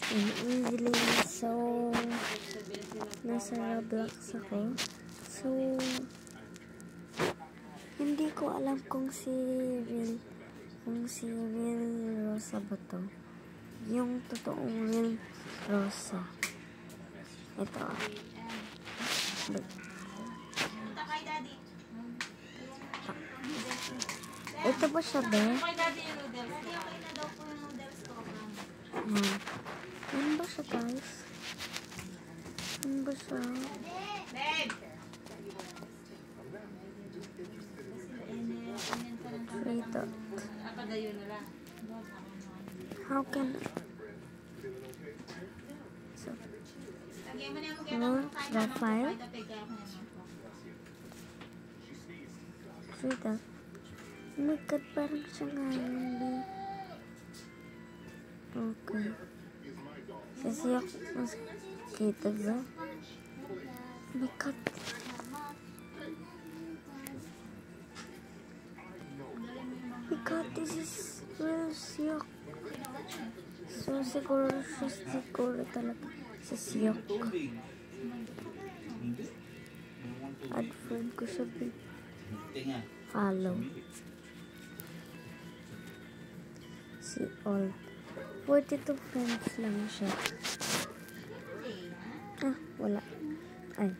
Easily. So, nasa Roblox ako. So, hindi ko alam kung si Real Rosa ba to. Yung totoong Real Rosa. Ito. Ito ba siya ba? Ano ba siya, guys? Ano ba siya? Ito. How can so, profile? Ito. Oh my God, parang siya ngayon. Okay. Kasi ako mas kita ba? Oh my God. Because this is real siyok. So siguro talaga si siyok. Add friend ko siya. Follow. Si all. 42 friends lang siya. Wala. Ay.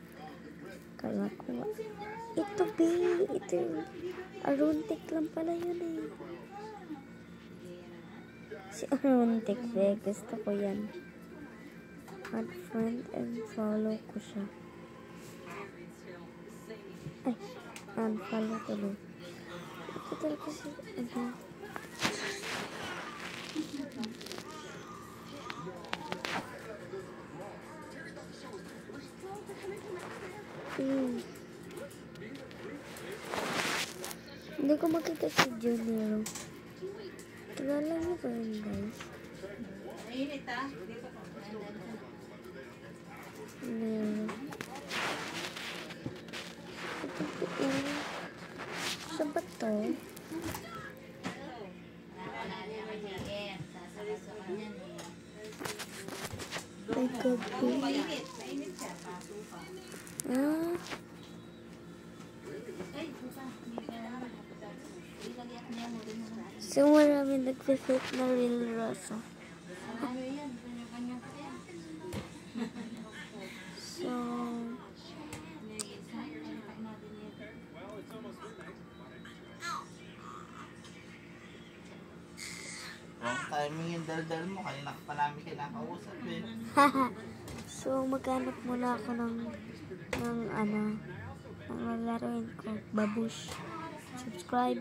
Kala ko. Ito, B. Ito. Aruntik lang pala yun eh. Si Aruntik, B. Gusto ko yan. Add friend and follow ko siya. Ay. Unfollow tuloy. Ito talaga si... Hindi ko makita si Junior. Kilala niyo ba yun, guys? Siya ba to? Ay, gabi. So, marami nag-fake na Real Rosa. So, wrong timing yung daldal mo. Kanina ka pa namin kinakausap eh. So, maghanap muna ako ng lalaroin ko. Babush. Subscribe.